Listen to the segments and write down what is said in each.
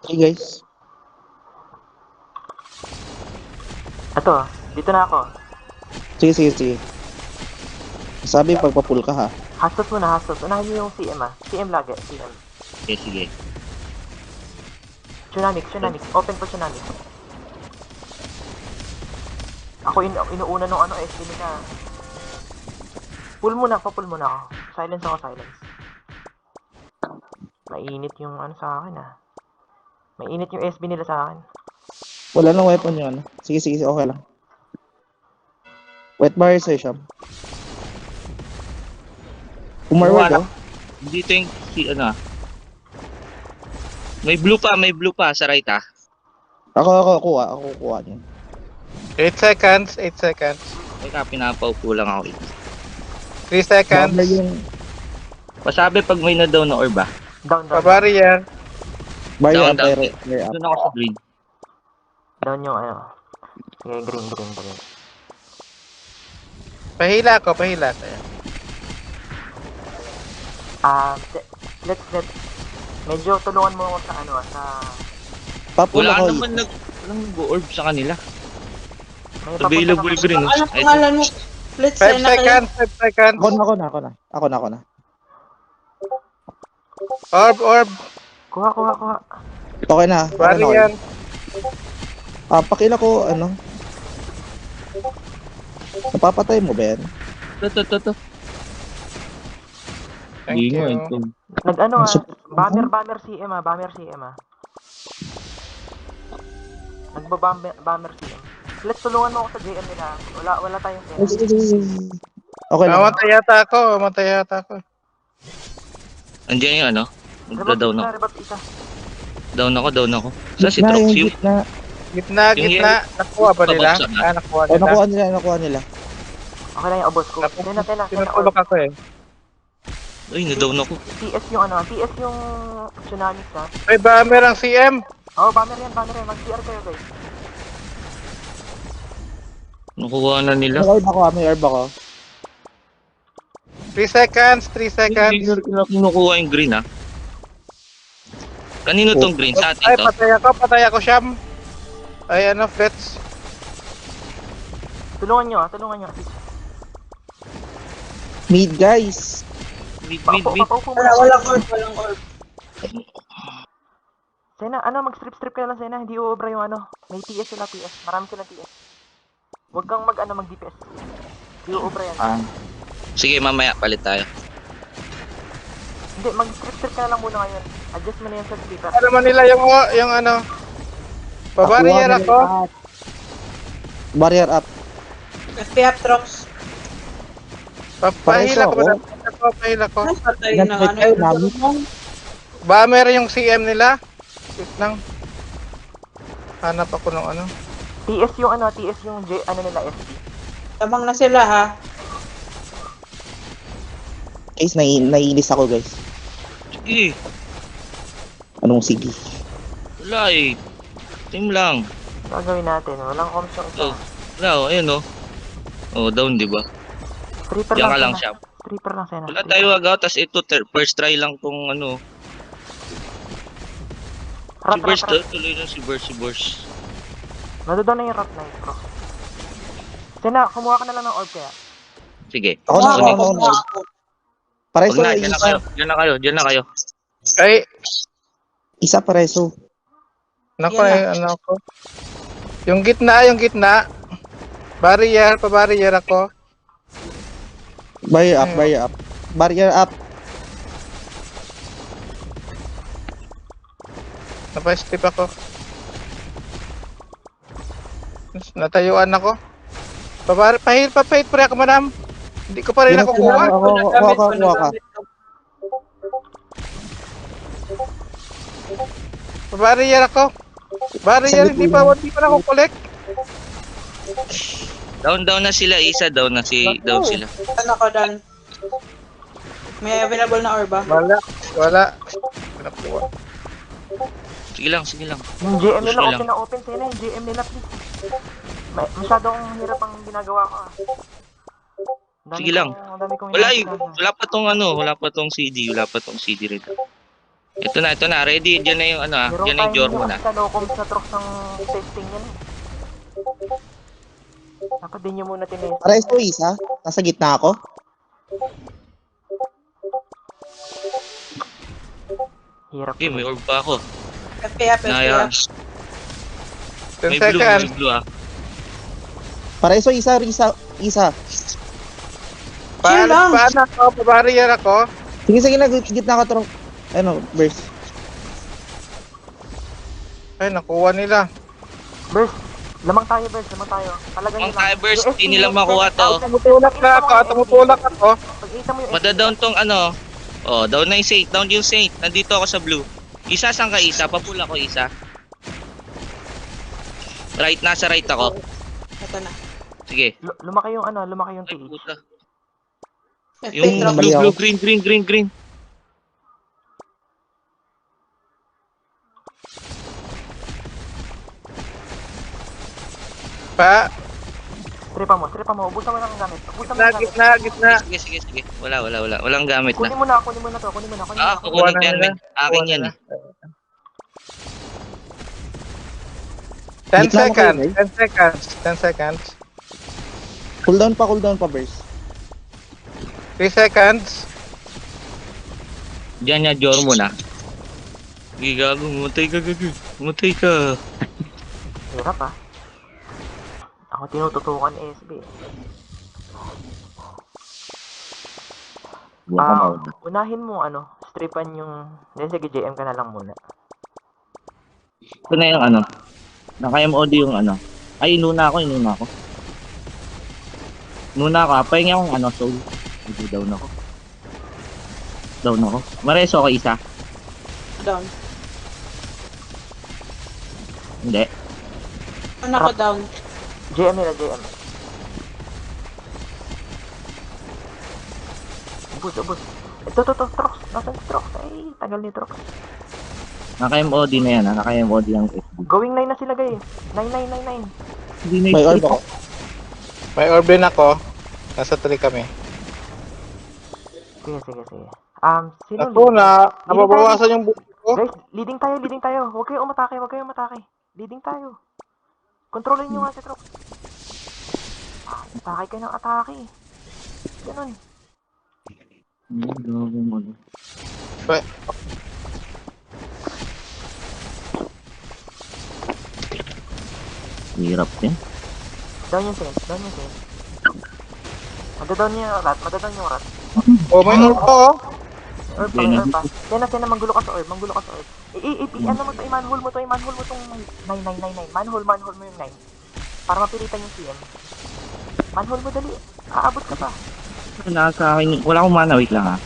Hey guys. Ito, dito na ako. Sige, sige, sige. Sabi pagpa-pull ka ha. Hasot muna, hasot. Unahin niyo yung CM CM lagi, CM. Okay, sige. Tsunamix. Open po Tsunamix. Ako inuuna nung SD nila. Pull muna ako. Silence. Mainit yung sa akin Mainit yung SB nila sa akin. Wala nang weapon yun. Sige, sige, okay lang. Wet bar session. Umarwag Wala. oh. Dito yung May blue pa sa right ah. Ako kuha niya. 8 seconds, 8 seconds. Teka, pinapaupo lang ako. 3 seconds. Baba yung Pasabi pag may na-down na orb ah. Down. Pa-barrier. bar Down, up, down. bar up. Doon ako sa green. Down yung Sige, green. Pahila ko. Let's medyo tulungan mo ako sa sa Papull Wala ako. naman walang nag-orb sa kanila. may Available papunta green. Ano pangalan mo? Let's 5 seconds, 5 seconds. Ako na. Orb. Kuha. Okay na. Barrier. Pakila ko, napapatay mo ba yan? To. Thank you. Nag bomber CM Nagbabomber CM. Let's tulungan mo ako sa JM nila. Wala tayong pera. Okay lang. Mamatay yata ako. Andiyan yung Magda-down ako. Rebat isa. Down ako. Sa si Gitna, Trox yung yung gitna. Gitna. Nakuha ba nila? Pabagsak na. Nakuha Oh, nila. nakuha nila. Okay lang yung obos ko. Tena. Tinutulok ako eh. Ay, na-down ako. TS yung tsunami sa. May bomber ang CM. Oh, bomber yan. Mag-CR kayo guys. Nakuha na nila. May orb ako. 3 seconds. Hindi nila kinukuha yung green ah. Kanino tong green? Sa atin Ay, to? patay ako, Sham. Ay, Frets. Tulungan nyo. Mid guys. Mid. Paupo mo. Walang orb. Sena, mag-strip ka lang, Sena. Hindi uubra yung May TS sila, TS. Marami silang TS. Huwag kang mag-DPS. Hindi uubra yan. Sige, mamaya palit tayo. Hindi, mag-strip ka na lang muna ngayon. Adjust mo na yan sa sleeper. Ano man nila yung Pabarrier ako. Barrier up. FPF Trox. Pahila ko. Patay na Ay, namin. Bomber yung CM nila. Wait lang. Hanap ako ng TS yung nila, SD. Tabang na sila ha. Guys, naiinis ako guys. Sige. Anong sige? Wala eh. Team lang. Gagawin natin. Walang comms yung isa. Wala, ayun oh. Oh, down di ba? Tripper Diyan ka lang, lang Sena. siya. Tripper lang, Sena. Wala tayo agaw, tas ito first try lang tong Si Burst tuloy na si Burst. Nadodoon na yung Rat Knight, bro. Sena, kumuha ka na lang ng orb kaya. Sige. Ako na, Kunin. ako. Pareso, Huwag na, dyan na kayo. Ay, isa pareso. nako ako. Yung gitna. Pabarrier ako. Barrier up. Barrier up. Napa-strip ako. Natayuan ako. Pahit pre ako, madam. Hindi ko pa rin nakukuha. Kuha ka. Pabarrier ako. Hindi pa nakukolek. Down na sila, isa down sila. Ano ko dan? May available na orb ba? Wala. Nakuha. Sige lang. Yung GM Push nila, na lang. open Sena. Yung GM nila, please. Masyadong hirap ang ginagawa ko Sige lang. Ang dami kong Wala ginagawa. wala pa tong CD rin. Ito na. Ready. Diyan na yung ano ah. Merong Diyan na yung timing Jormo yung na. kasi sa locom sa trucks ng testing yan eh. Dapat din nyo muna tinest. Para ito isa. Nasa gitna ako. Hirap Okay, may yun. orb pa ako. FPF, Naya. FPF. 10 May blue seconds. ah. Para ito isa. Chill lang. Paano ako? Pabarrier ako? Sige, gitna ka, Trop. Ano, burst. Ay, nakuha nila. Burst. Lamang tayo, Burst. Lamang tayo. Talagang Ang Kybers, di nila makuha to. Tumutulak na ako. Tumutulak ako. Pag-ita mo yung Madadown tong ano. Oh, down na yung Saint. Down yung Saint. Nandito ako sa blue. Isa, saan ka isa? Papula ko isa. Right, nasa right ako. Ito na. Sige. Lumaki yung ano, lumaki yung Ay, TH. puta. FP Yung drop. Mali ako. blue, green. Pa, Stripa mo. Ubusan mo lang ang gamit. Ubusan mo lang ang gamit. gitna. Sige. Wala. Walang gamit na. Kunin mo na to. Kunin mo na. Ah, Kuha kukunin na yan, nila. men. Akin yan eh. 10 Gitna mo kayo, seconds. 10 seconds. Cooldown pa, burst. 3 seconds. Diyan niya, Jormo na. Gigago, matay ka. Hirap ah. Ako tinututukan SB. Unahin mo ano, stripan yung... Sige, JM ka na lang muna. Ito na yung ano. Naka-MOD yung ano. Ay, inuna ako. Inuna ako. Pahingi akong ano, soul. Hindi, down ako. Mareso ako isa. Down. Hindi. Ano ako down? JM nila, JM. Ubus. Ito, Trox. Nasaan si Trox? Ay, tagal ni Trox. Naka-MOD na yan. Naka-MOD ang FB. Going 9 na sila, guys. 9. Hindi na May orb ako. May orb din ako. Nasa 3 kami. Sige. Sino Ako na, nababawasan yung buhay ko. Guys, leading tayo. Huwag kayong umatake. Leading tayo. Kontrolin nyo nga si Trox. Atake kayo ng atake. Ganun. Pa- Hirap din. Down yung sense. Madadown yung rat. Oh, may orb ko. Orb pa. Sena, manggulo ka sa orb. Ano mo to, i-manhole mo tong 9. Manhole mo yung 9. Para mapilitan yung CM. Manhole mo dali. Aabot ka pa. Nasa akin. Wala akong mana. Wait lang ha.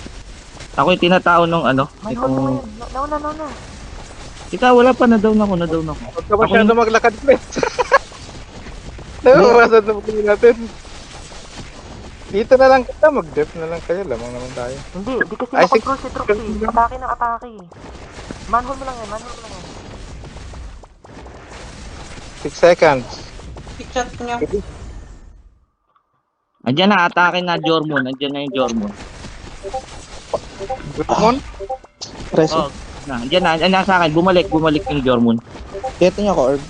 Ako yung tinatao nung ano. Manhole mo yan. Nauna. Ikaw, wala pa. Na-down ako. Huwag ka masyado maglakad, please. Nabawasan na buhay natin. Dito na lang kita, mag-def na lang kayo. Lamang naman tayo. Hindi kasi Ay, makontrol si Trox eh. Atake ng atake. Manhole mo lang yan. 6 seconds. Picture nyo. Andiyan na. Atake na Jormon. Andiyan na yung Jormon. Gumon? Preso. Oh. Andiyan na. Andiyan na sa akin. Bumalik yung Jormon. Ito niya ako, orb.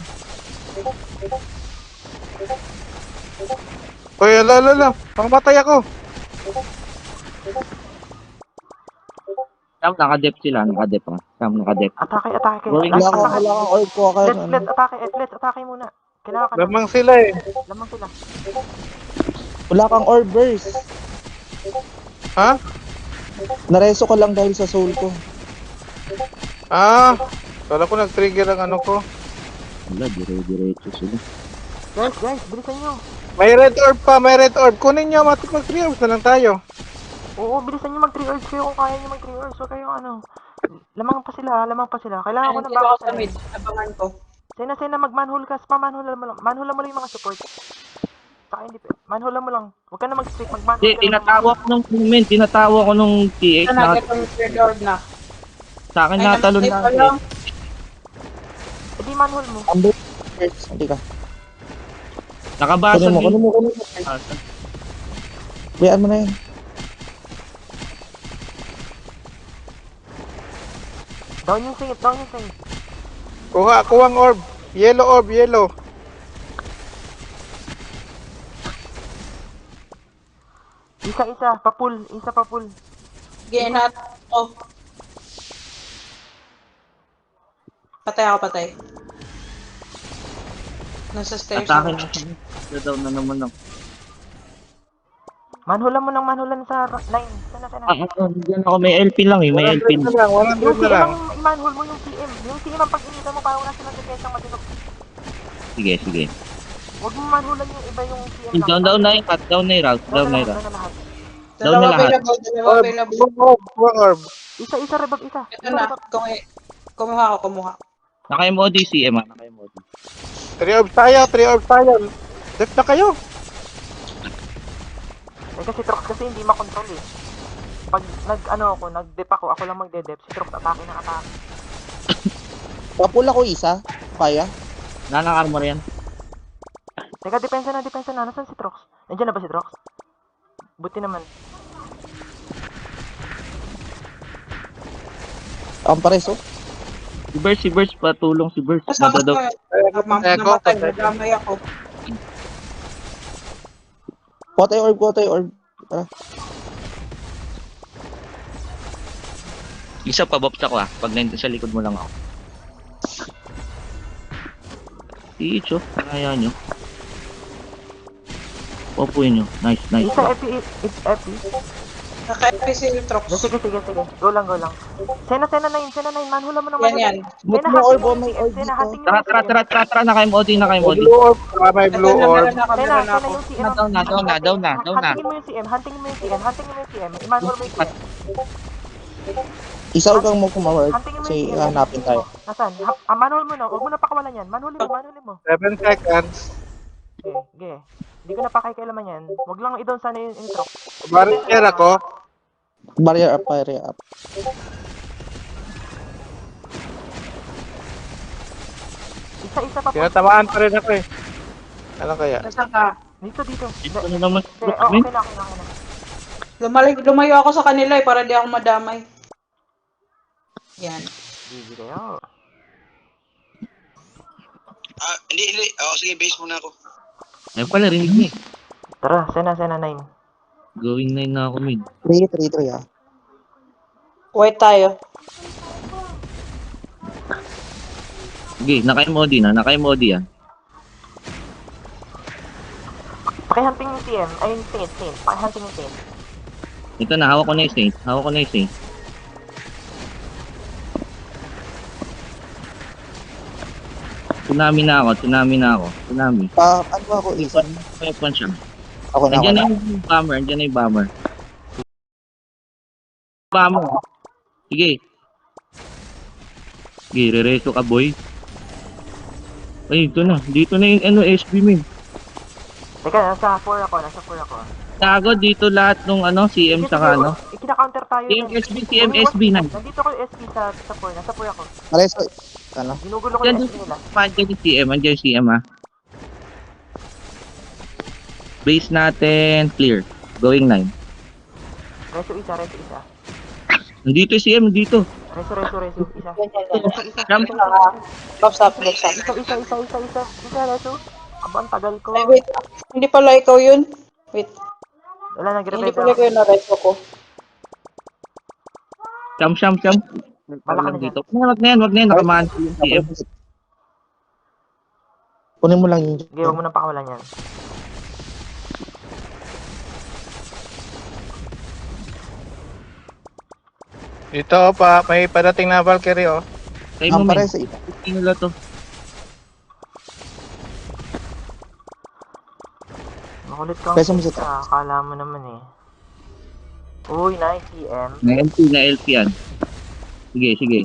Uy, ala. Pangmatay ako. Sam, nakadep sila. Sam, nakadep. Atake. Going Wala kang orb ko kayo. Let's atake muna. Kailangan ka na. Lamang sila eh. Lamang sila. Wala kang orb, burst. Ha? Nareso ko lang dahil sa soul ko. Kala ko nag-trigger ang ano ko. Wala, dire-diretso sila. Guys, bilisan nyo. May red orb. Kunin nyo, mag-3 orbs na lang tayo. Oo, bilisan nyo mag 3 hours kayo kung kaya nyo mag 3 hours. So kayo ano. Lamang pa sila. Kailangan ko na Nandito ako backup sa mid. Abangan ko. Sena, mag-manhole ka. Manhole mo lang yung mga support. Saka hindi manhole mo lang. Huwag ka na mag-stick. Mag-manhole Hindi, ka lang. tinatawa ko nung TH Ito na, itong third orb na. sa akin natalon nag-save na. ko lang. Hindi manhole mo. Burst. Hindi ka. Nakabasa Kunin mo. Bayaan mo na yan. Down yung Saint, down yung Saint. Kuha ang orb. Yellow orb, yellow. Isa, papul, isa papul. Ginat. Oh. Patay ako, patay. Nasa stairs Atake ako. na siya. Down na naman ako. Manhulan sa 9. Sana. Diyan ako. May LP lang eh. May LP 100 na lang. lang, 100 Yung na CM lang. ang i-manhole mo yung CM. Yung CM ang pag inita mo parang wala silang defensang matinok. Sige, sige. Huwag mo manhulan yung iba yung CM lang. Down na yung cut. Down na yung route. Down na yung route. Down na lahat. Down na Dalawa lahat. available, dalawa Orb, available. kuha ang orb. Isa, rebab, isa. Ito na, kumuha ako, kumuha. Naka-MOD CM ah. Naka-MOD. 3 orbs tayo. Def na kayo. Eh kasi Trox kasi hindi makontrol eh. Pag nag-dep ako lang magde-dep. Si Trox atake ng atake. Papul ako isa. Kaya? Nanang armor yan. Teka, depensa na. Nasaan si Trox? Nandiyan na ba si Trox? Buti naman. Ang pares oh. Si Burst. Patulong si Burst. Kasama Madadaw. ko. Namatay, nadamay ako. Kuha tayo orb. Isa pa box ako ah. Pag nandun sa likod mo lang ako. Icho. Kaya nyo. Popuin nyo. Nice. Isa, it's epi. Naka-epi si Trox. Sige. Go lang. Sena 9. Manhula mo naman. Yan. Ba't mo orb oh, may orb Sena, dito? hunting mo. Tara. Naka-MOD. Blue orb. May Ito blue na, orb. meron ako. yung CM. Down na. Huntingin mo yung CM. I-manhole mo yung CM. Isa huwag kang mo kumaward. Huntingin mo Kasi yung CM. hanapin tayo. Nasaan? Manhole mo na. Huwag mo na pakawalan yan. Manhole mo. 7 seconds. Sige. Hindi ko na pakikailaman yan. Huwag lang i-down sana yung intro. Barrier ako. Barrier up. Isa pa po. Tinatamaan pa rin ako eh. Ano kaya? Nasaan ka? Dito. Ito na naman. Okay na. Lumayo ako sa kanila eh, para di ako madamay. Yan. Sige kayo. Hindi. Sige, base muna ako. Ay pala, rinig mo eh. Tara, Sena 9. Going 9 na ako mid. 3 ah. Wait tayo. Sige, naka-MOD yan. Pakihunting yung CM. Ayun, Saint. Pakihunting yung Saint. Ito na, hawak ko na yung Saint. Tsunami na ako. Tsunami. Ano ako isa? Weapon siya. Ako na. Nandiyan na yung bomber. Bomber. Sige. Sige, re-reso ka boy. Ay, ito na. Dito na yung SB min. Teka, nasa 4 ako. Tago dito lahat nung CM saka Ikina-counter tayo. CM SB na. Nandito ko yung SB sa 4. Nasa 4 ako. Pares ano? Ginugulo ko Yan yung dito. SB nila. Andiyan yung CM ah. Base natin, clear. Going 9. Reso isa. Nandito yung CM, dito. Reso. Isa. Jump. Stop. Isa, Reso. Aba, ang tagal ko. Ay, wait. Hindi pala ikaw yun. Wait. Wala, Hindi nag-revive pala ako. ikaw yung na-reso ko. Jump. Malaki na Dito. Wag na yan. Nakamaan ko yung CM. Kunin mo lang yung... Sige, huwag mo nang pakawalan yan. Dito pa. May padating na Valkyrie oh. Tayo Ang mo, pares men. isa. Nila to. Makulit kang Peso mo sa isa. Akala mo naman eh. Uy, nice CM. Na LP yan. Sige.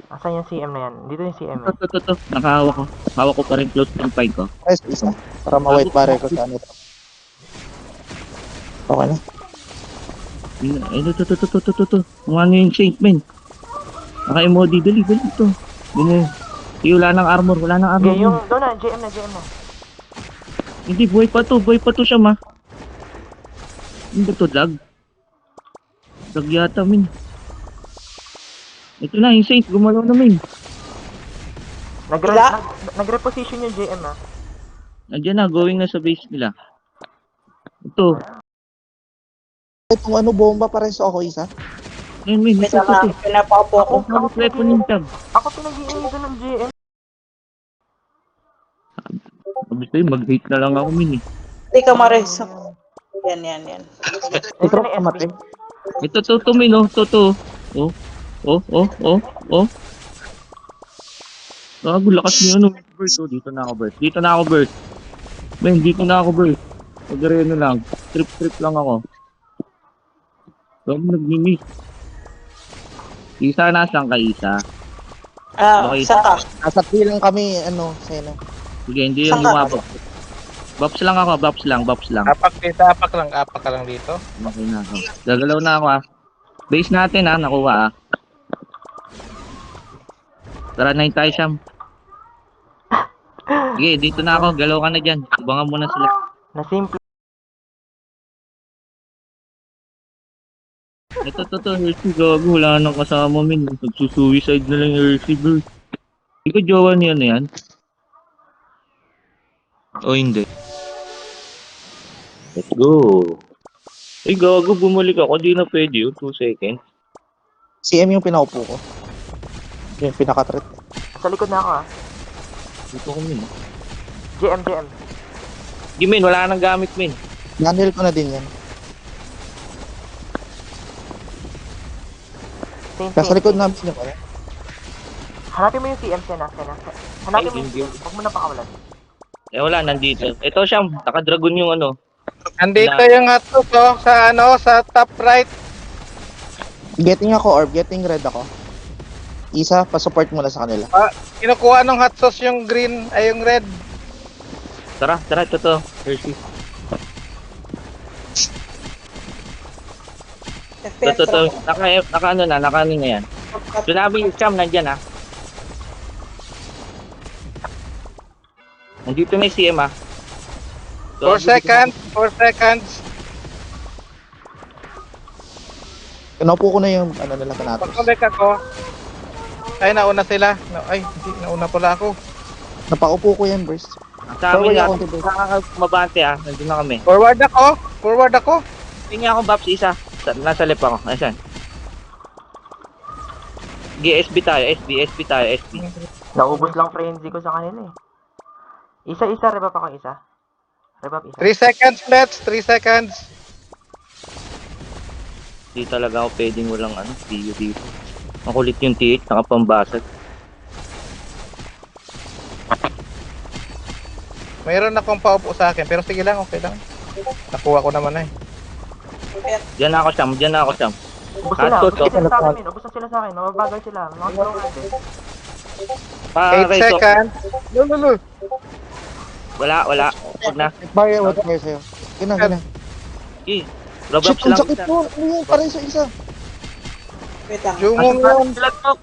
Asan yung CM na yan? Dito yung CM eh. Ito. Nakahawak ko. Hawak ko pa rin close confine ko. Pares isa. Para ma-white barrier ko sa ano ito. Okay na. Ay, ito. Ano yung Saint, men? Naka-MOD. Dali. Ito. Wala nang armor. Okay, yung doon na, JM na. Hindi, buhay pa to siya, ma. Hindi ba to, lag? Lag yata, min. Ito na, yung safe. Gumalaw na, men. Ila? Nag-reposition yung JM ah. Nandiyan na, going na sa base nila. Ito. Itong ano, bomba pa rin sa ako isa. Ayun, men. Wait Ito, lang, ito. pinapaupo ko. Ako weapon yung tab. Ako pinag-iingay doon ng JM. Sabi sa'yo, mag-hate na lang ako, men, eh. Hindi ka mares. Yan. Ito Drop na ka SB. mati. Ito, to, men, oh. To. Oh. Gago, lakas niyo, ano. Bert, oh. Dito na ako, Bert. Men, dito na ako, Bert. Pag-areno lang. Trip lang ako. Gago, nag-miss. Isa, nasaan ka, Isa? Okay. Saan ka? Nasa 3 lang kami, ano, Seno. Sige, hindi yung Saan ka? lumabot. Bops lang ako, bops lang. Apak dito, apak ka lang dito. Okay na ako. Gagalaw na ako, ah. Base natin, ah, nakuha, ah. Tara na tayo, Sham. Sige, dito na ako. Galaw ka na dyan. Abangan mo na sila. Na simple. Ito, Hershey, gago. Wala nang kasama, min. Nagsusuicide na lang yung Hershey, bro. Hindi ko jowa niya na yan. O hindi. Let's go. Ay, gago. Bumalik ako. Di na pwede yun. 2 seconds. CM yung pinaupo ko. Yung pinaka-threat. Sa likod na ako ah. Dito ko, min. JM. Di, min. Wala nang gamit, min. Nanil ko na din yan. Nasa Same. likod namin yung ano. Hanapin mo yung CM, Sena. Hanapin mo Ay, yung CM. Huwag mo na pakawalan. Eh, wala. Nandito. Ito, Sham. Naka-dragon yung ano. Andito yung hotdog ko sa top right. Getting ako orb, getting red ako. Isa, pa-support muna sa kanila. Kinukuha ng hot sauce yung green, ay yung red. Tara. Ito. Hershey. Ito. Naka ano na yan. Sinabi yung Sham, nandyan, ah. Nandito na yung CM, ah. 4 seconds. Pinaupo ko na yung ano nila kanatos. Pag-collect ako. Ay, nauna sila. Ay, hindi, nauna pala ako. Napaupo ko yan, burst. Sa amin Forward nga, ako, Tibet. mabante, ah. Nandun na kami. Forward ako. Tingnan ako, Babs, isa. Nasa left ako. Ayan. GSB tayo, SB tayo. Naubos lang frenzy ko sa kanila eh. Isa, rebap ako isa. Rebap isa. 3 seconds, let's. 3 seconds. Di talaga ako pwedeng walang ano, video dito. Makulit yung TH, nakapambasag. Mayroon akong paupo sa akin, pero sige lang, okay lang. Nakuha ko naman eh. Diyan na ako, Sham. Ubus sila. Hot Ubus sauce, sila sa akin, min. Ubus na sila sa akin. Mababagal sila. Mga slow din. 8 seconds. Lulu. Wala. Huwag na. Barrier, what barrier sa'yo? Gina. Robab Shit, ang lang. sakit mo. Ano yun? Parang sa isa. Wait lang. Jumong yun. Sila, Tox.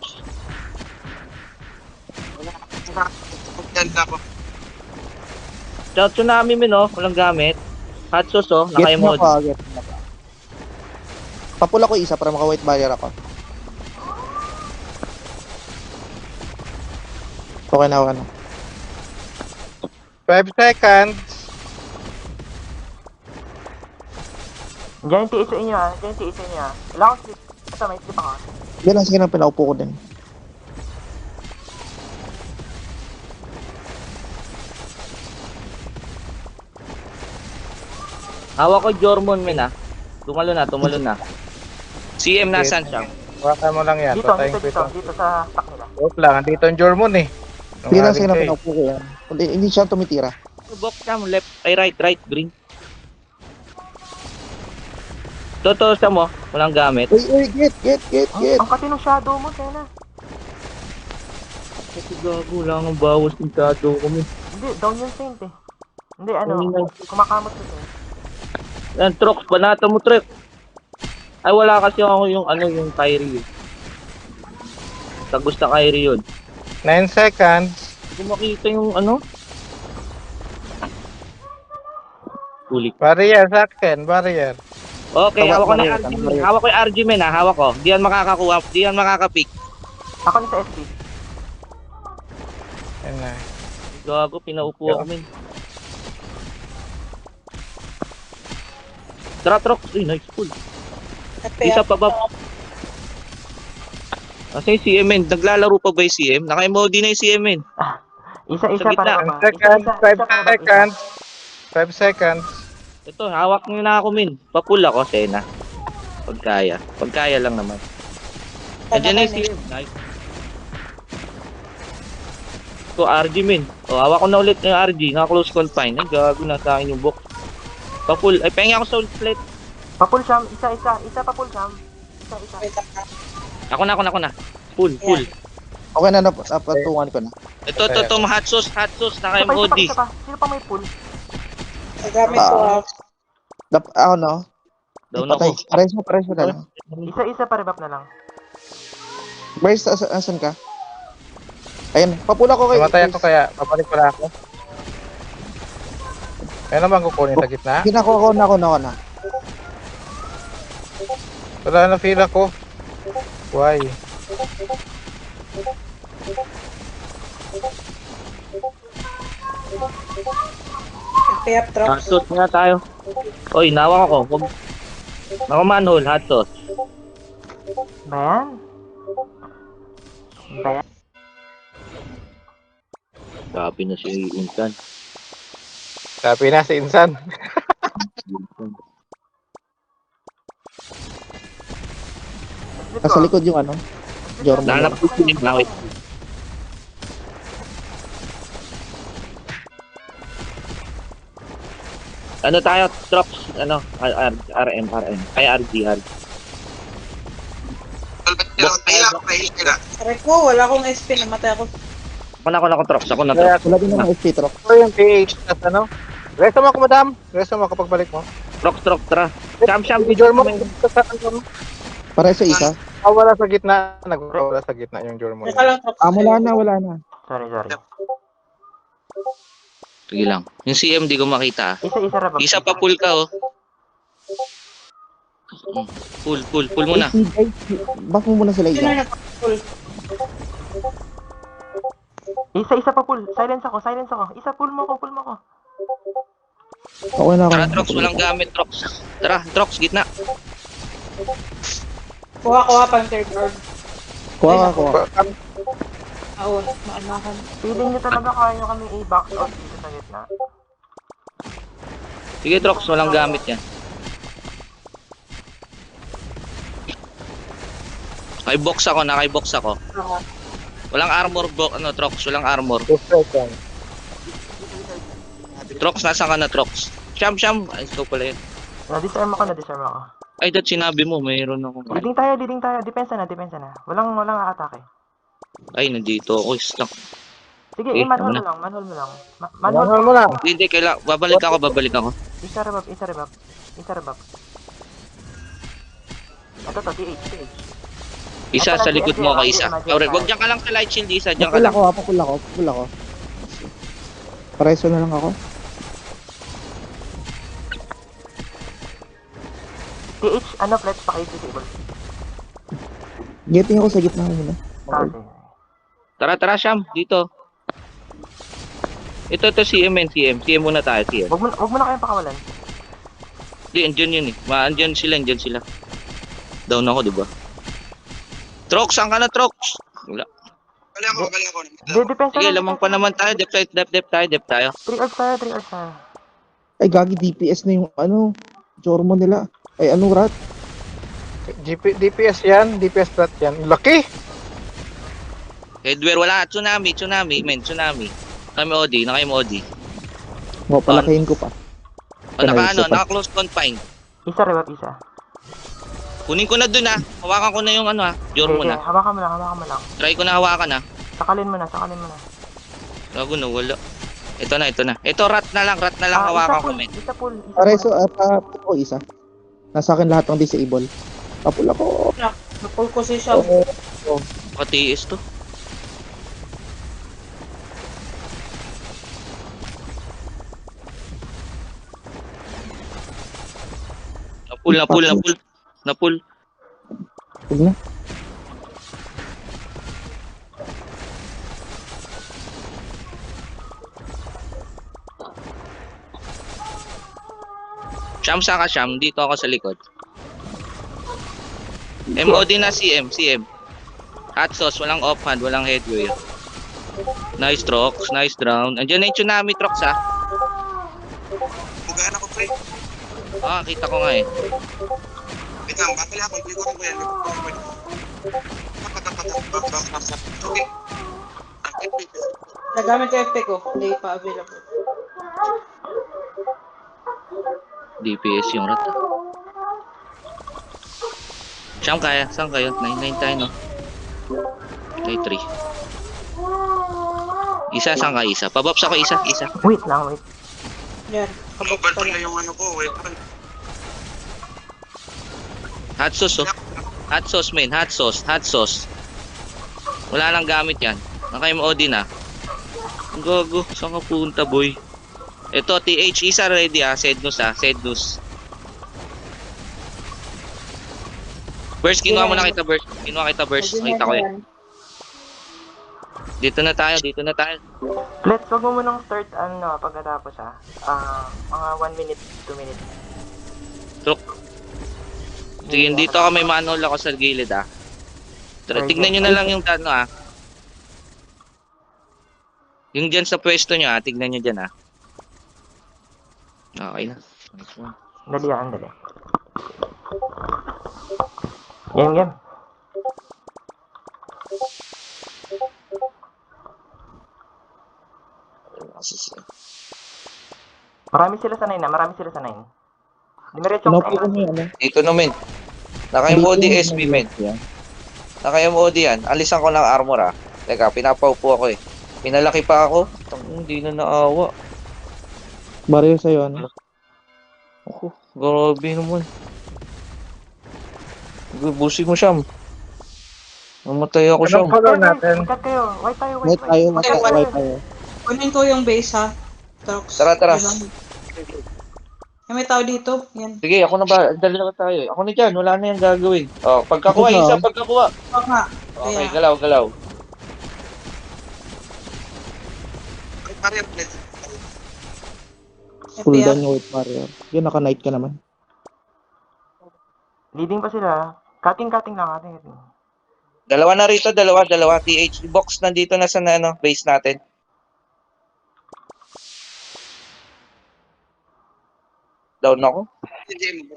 Yan ako. Shout tsunami, min, oh. Walang gamit. Hot sauce, oh. Get mo Naka-emote. pa, get mo pa. Papula ko isa para maka-white barrier ako. Okay na, 5 seconds. Diyan yung TH sa inyo ah. Wala akong slip. Ito, may slip ako. Yan lang, sige lang, pinaupo ko din. Hawak ko Jormon, min, ah. Tumalo na. CM nasan siya? Waka mo lang yan. Dito Patayin ko ito. sa stock nila. Joke lang, andito yung Jormon eh. Sige lang, Nungaling ka eh. pinaupo ko yan. Hindi siya tumitira. Box Sham, left, ay right, green. Totoo sa mo, walang gamit. Uy, get. Ang katino shadow mo, Sena. Kasi gago, wala nang bawas yung shadow ko, min. Hindi, down yung saint eh. Hindi, Kanina. kumakamot ko saint. Yan, Trox, banata mo, Trek. Ay, wala kasi ako yung Kyrie. Tagos na Kyrie yun. 9 seconds. Hindi ko makita yung Kulik. Barrier sa akin, barrier. Okay, Tama, hawak ko na barrier, RG, tama, men. barrier. Hawak ko yung RG, men, ha. Hawak ko. Di yan makakakuha, di yan makakapick. Ako ni sa SP. Ayun na. Gago, pinaupo ako, men. Tara, Trox. Uy, nice pull. Isa pa ba? Kasi yung CM, men. Naglalaro pa ba yung CM? Naka-MOD na yung CM, men. Isa-isa Sa gitna. para ba? 10 seconds, 5 para ba? seconds. 5 seconds. Ito, hawak nyo na ako, men. Papull ako, Sena. Pag kaya. Pag kaya lang naman. Nandiyan na yung CM. Nice. Ito, RG, men. O, hawak ko na ulit yung RG. Naka-close confine. Ay, gago na sa akin yung box. Papull. Ay, pengi ako sa ult plate. Papul Sham, isa papul Sham. Isa. Ako na. Pull. Okay na, napatungan ko na. Ito, hot sauce, naka-MOD. Isa pa. Sino pa may pull? Nagamit ko Ako no? Down Patay. ako. Pares mo na lang. Isa pa rebap na lang. Bryce, asan ka? Ayun, papula ko kay Namatay ako kaya. Papalik pala ako. Kaya naman kukunin sa gitna. Ginako na. Wala na feel ako. Why? FP up drop. Hot sauce muna tayo. Oy, nawak ako. Wag. Ako manhole, hot sauce. Ba yan? Sabi na si Insan. Sabi na si Insan. Nasa likod yung ano? Jormo. Nanap ko si Nawit. Ano tayo? Drops, ano? RM. Ay, RG. Pahil ka na. Aray ko, wala akong SP. Namatay ako. Ako na, Trops. Ako na, Kaya Trops. Wala din ng SP truck. ito yung PH at ano. Resto mo ako, madam. Resto mo kapag balik mo. Trops, tara. Sham, Jor mo. Sa ano? Pares sa isa. Wala sa gitna. Nagwawala sa gitna yung Jor mo. Teka lang, drop. Wala na. Sorry. Sige lang. Yung CM di ko makita. Isa rebap. Isa pa pull ka, oh. Pull muna. Back mo muna sila Sino isa. nag-pull? Isa pa pull. Silence ako. Isa pull mo ko. Okay na ako. Tara, Trox. Walang gamit, Trox. Tara, Trox, gitna. Kuha pang third orb. Kuha. Oo, maanakan. Feeling nyo talaga kaya nyo kami i-box out dito sa gitna. Sige, Trox. Walang gamit yan. Naka-box ako. Oo. Walang armor, Trox. Walang armor. Trox, nasa ka na, Trox? Sham. Ay, ito pala yun. Na-disarm ako. Ay, that sinabi mo, mayroon ako. Leading tayo. Depensa na. Walang atake. Ay, nandito ako. Stuck. Sige, Eh, manhole ano? mo lang. Manhol mo lang. Hindi, kailangan. Babalik ako. Isa rebap. Ito, TH. Isa sa likod mo ka isa. Alright, wag dyan ka lang sa light shield, isa. Dyan ka lang. Papula ko. Pareso na lang ako. TH, flex pa kayo disable. Getting ako sa gitna muna. Kasi. Tara, Sham. Dito. Ito, CM muna tayo, CM. Wag mo na kayong pakawalan. Hindi, andyan yun eh. Andyan sila. Down ako, diba? Trox, saan ka na, Trox? Wala. Bali ako. Depensa Sige, lamang pa naman tayo. Dep tayo. 3 orbs tayo. Ay, gagi DPS na yung Jormo nila. Ay, rat? DPS yan. DPS plat yan. Laki! Headwear, wala. Tsunami. Naka-MOD. Palakihin ko pa. Naka-close confine. Isa rebap. Kunin ko na dun, ha. Hawakan ko na yung Jor mo na. Hawakan mo lang. Try ko na hawakan, ha. Sakalin mo na. Gago na, wala. Ito na. Ito, rat na lang hawakan ko, men. Isa pull. Pareso at isa. Nasa akin lahat ng disable. Papula ko. Napull ko si Shab. Katiis to. Napul. Huwag na. Sham, saka Sham. Dito ako sa likod. MOD na CM. Hot sauce, walang offhand, walang headwear. Nice Trox, nice drown. Andiyan na yung tsunami Trox ha. Bugaan ako, pre. Ah, kita ko nga eh. Wait lang, battle ako. Likuran ko yan. Okay. Nagamit ko FP ko. Hindi pa available. DPS yung rat. Siyam kaya, saan kayo? 9-9 tayo no? Okay, 3. Isa, saan ka isa? Pabops ako isa. Wait lang, wait. Yan. Kabok Mobile pa pa na lang. yung ano ko. Wait lang. Hot sauce oh. Hot sauce main, hot sauce. Wala nang gamit yan. Naka-MOD na. Gogo, saan ka punta boy? Ito, TH, isa ready Sednus. Burst, kinuha mo na kita burst. Nakita ko yan. Dito na tayo. Let's wag mo munang start pagkatapos mga 1 minute, 2 minutes. Sige, dito ako may manhole ako sa gilid Tignan nyo na lang yung yung dyan sa pwesto nyo tignan nyo dyan Okay na. Dali. Game. Marami sila sa 9. Diretso Ano sa po entrance. kami, ano? Dito no men. Naka-MOD SB men. Naka-MOD yan. Alisan ko ng armor Teka, pinapaupo ako Pinalaki pa ako. Hindi na naawa. Barrier sa'yo, ano? Ako, grabe naman. Busing mo Siyam. Namatay ako Siyam. Anong follow natin? Cut kayo. White tayo. White tayo. Kunin ko yung base ha. Trox. Tara. Yan. May tao dito. Yan. Sige, ako na ba? Dalawa tayo. Ako na dyan. Wala na yung gagawin. Pagkakuha, Ito na. isa pagkakuha. Oo nga. Okay, Kaya. galaw. Barrier plate. Cool FPR. down yung white barrier. Yun, naka-night ka naman. Leading pa sila. Cutting lang. Dalawa na rito, dalawa. TH box nandito na sa base natin. Down ako. Hindi mo.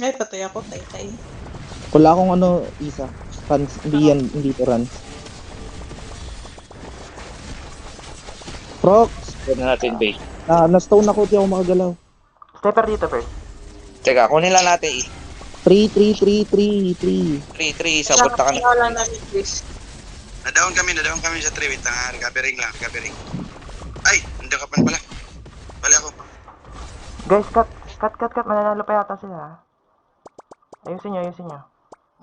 Ay, patay ako. Tay. Wala akong isa. Runs, hindi to runs. Prox! Pwede natin base. Na-stone ako, di ako makagalaw. Stepper dito first. Teka, kunin lang natin 3. 3, sabot na ka na. Wala namin base. Na-down kami sa 3. Wait lang, recovering. Ay, hindi ka pa pala. Bali ako. Guys, cut. Mananalo pa yata sila. Ayusin nyo.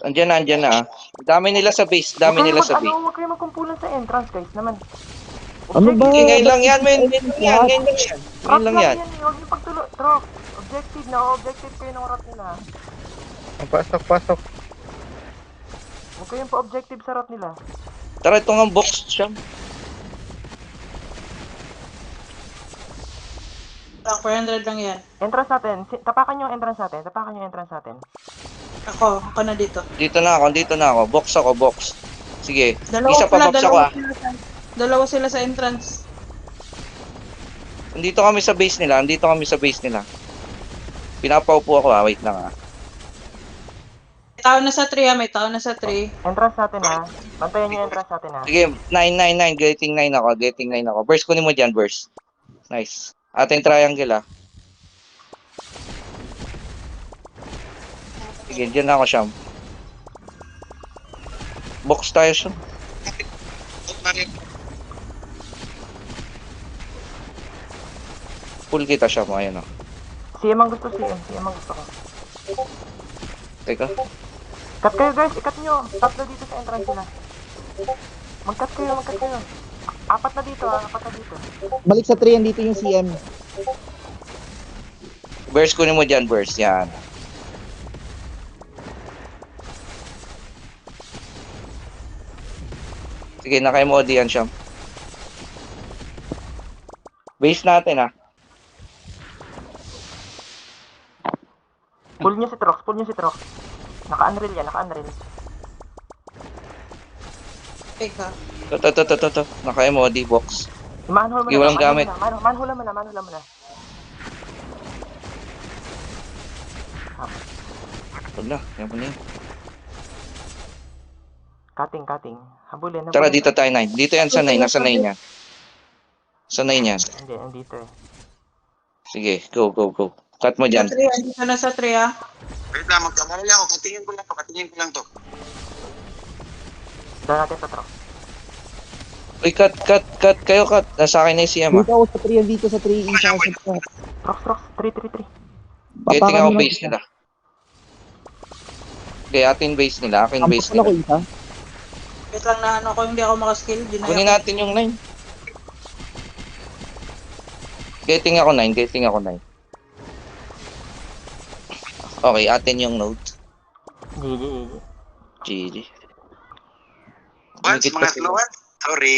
Andiyan na. Dami nila sa base. Huwag kayo magkumpulan sa entrance, guys, naman. Ano ba? Ngayon lang yan, men. Ngayon lang yan. Huwag niyo pagtulo. Drop. Objective kayo ng rat nila. Pasok. Huwag kayong pa-objective sa rat nila. Tara, ito nga box siya. 400 lang yan. Entrance natin. Tapakan yung entrance natin. Ako na dito. Dito na ako. Box. Sige. Isa pa box ako Dalawa sila sa entrance. Andito kami sa base nila. Pinapaupo ako Wait lang May tao na sa 3. Entrance natin Bantayan yung entrance natin Sige, 9. Getting 9 ako. Burst kunin mo dyan, burst. Nice. Ating triangle Sige, dyan na ako Siyam. Box tayo Siyam. Barrier. Full kita Siyam. Ayan CM ang gusto ko. Teka. Cut kayo, guys. Ikat nyo. Tatlo dito sa entrance nila. Mag-cut kayo. Apat na dito. Balik sa 3, andito yung CM. Burst kunin mo dyan, burst. Yan. Sige, naka-MOD yan Siyam. Base natin Pull nyo si Trox, pull nyo si Trox. Naka-unreal yan, naka-unreal. Fake ha. To. Naka-MOD box. I-manhole mo Sige, na, walang gamit. manhole mo na. Wala, yan po na yun. Cutting. Habulin. Tara, dito tayo, 9. Dito yan sa 9. Nasa 9 yan. Sa 9 yan. Hindi, andito eh. Sige, go. Cut mo Sa dyan. 3 andito na sa 3 ha. Wait lang, magkamali lang ako. Katingin ko lang to. Doon natin to, Trox. Uy, cut. Kayo, cut. Nasa akin na yung CM, Dito ako sa 3, dito sa 3, isa ako sa Trox, 3. Getting ako base nila. Okay, atin base nila. Akin base Ampun ako nila. isa. Wait lang na ano ko, hindi ako makaskill. Kunin natin yung 9. Getting ako 9. Okay, atin yung node. GG. GG. Once, Umikit pa mga sila. slowan. Sorry.